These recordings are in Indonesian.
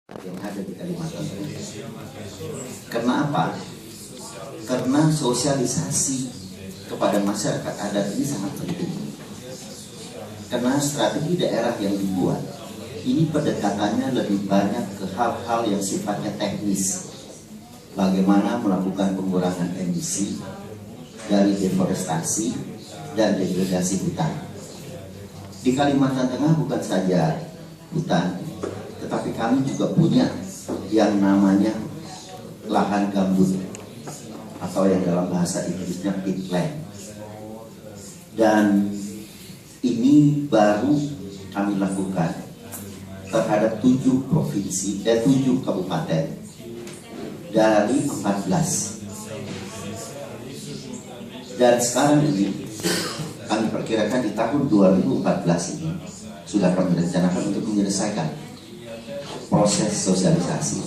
yang ada di Kalimantan Tengah. Karena apa? Karena sosialisasi kepada masyarakat adat ini sangat penting. Karena strategi daerah yang dibuat ini pendekatannya lebih banyak ke hal-hal yang sifatnya teknis. Bagaimana melakukan pengurangan emisi dari deforestasi dan degradasi hutan. Di Kalimantan Tengah bukan saja hutan, tetapi kami juga punya yang namanya lahan gambut atau yang dalam bahasa Inggrisnya peatland. Dan ini baru kami lakukan terhadap 7 provinsi, 7 kabupaten dari 14. Dan sekarang ini kami perkirakan di tahun 2014 ini sudah kami rencanakan untuk menyelesaikan proses sosialisasi.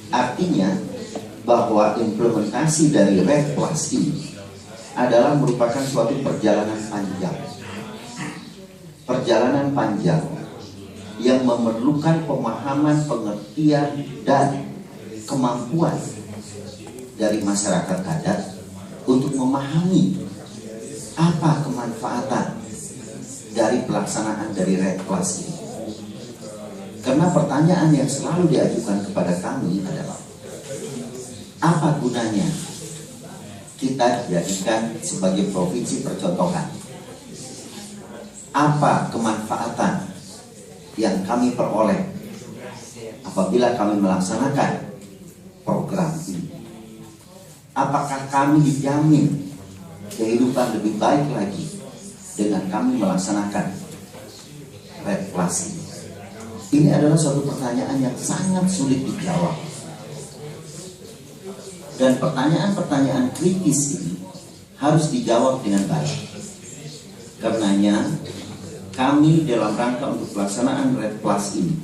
Artinya bahwa implementasi dari RED+ ini adalah merupakan suatu perjalanan panjang. Perjalanan panjang yang memerlukan pemahaman, pengertian, dan kemampuan dari masyarakat adat untuk memahami apa kemanfaatan dari pelaksanaan dari RED+ ini. Karena pertanyaan yang selalu diajukan kepada kami adalah, apa gunanya kita dijadikan sebagai provinsi percontohan? Apa kemanfaatan yang kami peroleh apabila kami melaksanakan program ini? Apakah kami dijamin kehidupan lebih baik lagi dengan kami melaksanakan RED+ ini? Ini adalah suatu pertanyaan yang sangat sulit dijawab. Dan pertanyaan-pertanyaan kritis ini harus dijawab dengan baik. Karenanya kami dalam rangka untuk pelaksanaan RED+ ini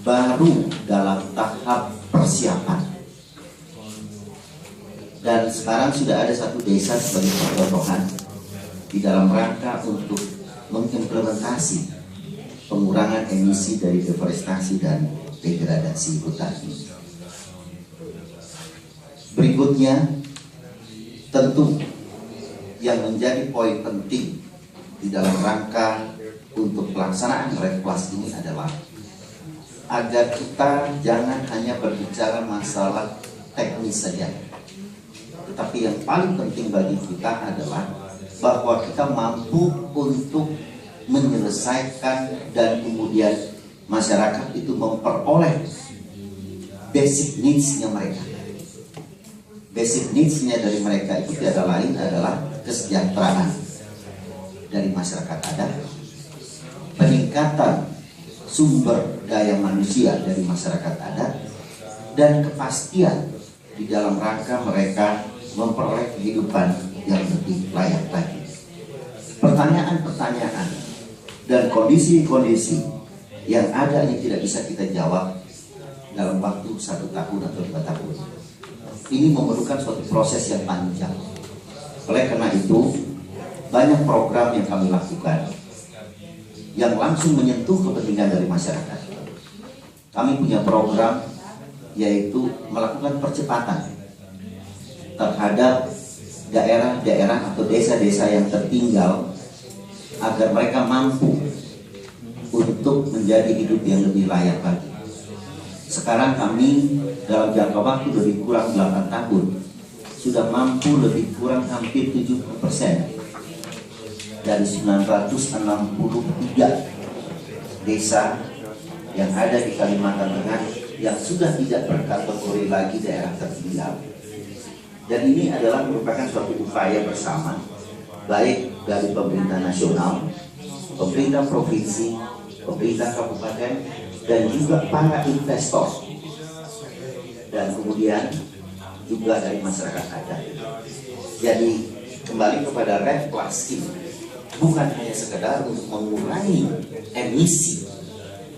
baru dalam tahap persiapan. Dan sekarang sudah ada satu desa sebagai percontohan di dalam rangka untuk mengimplementasi pengurangan emisi dari deforestasi dan degradasi hutan ini. Berikutnya, tentu yang menjadi poin penting di dalam rangka untuk pelaksanaan RED+ ini adalah agar kita jangan hanya berbicara masalah teknis saja, tetapi yang paling penting bagi kita adalah bahwa kita mampu untuk menyelesaikan dan kemudian masyarakat itu memperoleh basic needs-nya mereka. Basic needs-nya dari mereka itu tiada lain adalah kesejahteraan dari masyarakat adat, peningkatan sumber daya manusia dari masyarakat adat, dan kepastian di dalam rangka mereka memperoleh kehidupan yang lebih layak lagi. Pertanyaan-pertanyaan dan kondisi-kondisi yang ada ini tidak bisa kita jawab dalam waktu 1 tahun atau 2 tahun. Ini memerlukan suatu proses yang panjang. Oleh karena itu, banyak program yang kami lakukan yang langsung menyentuh kepentingan dari masyarakat. Kami punya program yaitu melakukan percepatan terhadap daerah-daerah atau desa-desa yang tertinggal agar mereka mampu untuk menjadi hidup yang lebih layak lagi. Sekarang kami dalam jangka waktu lebih kurang 8 tahun sudah mampu lebih kurang hampir 70% dari 963 desa yang ada di Kalimantan Tengah yang sudah tidak berkategori lagi daerah tertinggal. Dan ini adalah merupakan suatu upaya bersama, baik dari pemerintah nasional, pemerintah provinsi, pemerintah kabupaten, dan juga para investor, dan kemudian juga dari masyarakat adat. Jadi kembali kepada RED+ ini bukan hanya sekedar untuk mengurangi emisi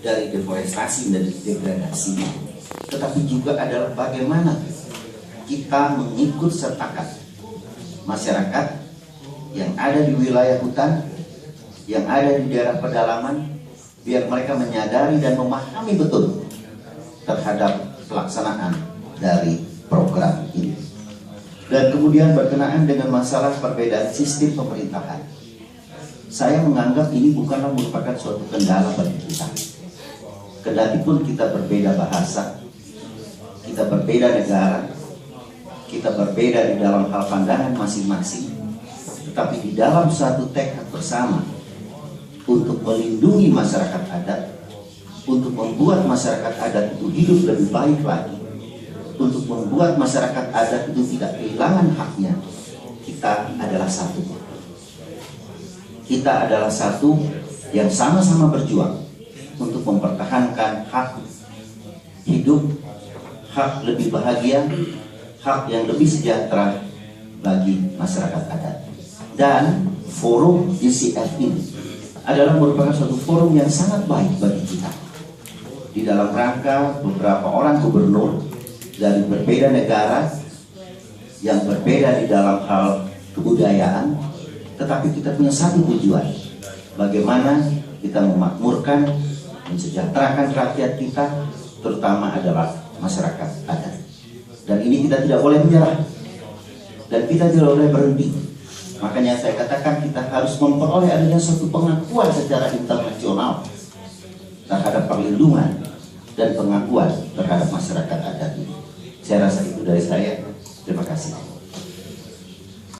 dari deforestasi dan degradasi, tetapi juga adalah bagaimana kita mengikut sertakan masyarakat yang ada di wilayah hutan, yang ada di daerah pedalaman, biar mereka menyadari dan memahami betul terhadap pelaksanaan dari program ini. Dan kemudian berkenaan dengan masalah perbedaan sistem pemerintahan, saya menganggap ini bukanlah merupakan suatu kendala bagi kita. Kendati pun kita berbeda bahasa, kita berbeda negara, kita berbeda di dalam hal pandangan masing-masing, tetapi di dalam satu tekad bersama untuk melindungi masyarakat adat, untuk membuat masyarakat adat itu hidup lebih baik lagi, untuk membuat masyarakat adat itu tidak kehilangan haknya, kita adalah satu. Kita adalah satu yang sama-sama berjuang untuk mempertahankan hak hidup, hak lebih bahagia, hak yang lebih sejahtera bagi masyarakat adat. Dan forum GCF ini adalah merupakan suatu forum yang sangat baik bagi kita. Di dalam rangka beberapa orang gubernur dari berbeda negara yang berbeda di dalam hal kebudayaan, tetapi kita punya satu tujuan: bagaimana kita memakmurkan, mensejahterakan rakyat kita, terutama adalah masyarakat adat. Dan ini kita tidak boleh menyerah, dan kita tidak boleh berhenti. Makanya saya katakan kita harus memperoleh adanya suatu pengakuan secara internasional terhadap perlindungan dan pengakuan terhadap masyarakat adat ini. Saya rasa itu dari saya. Terima kasih.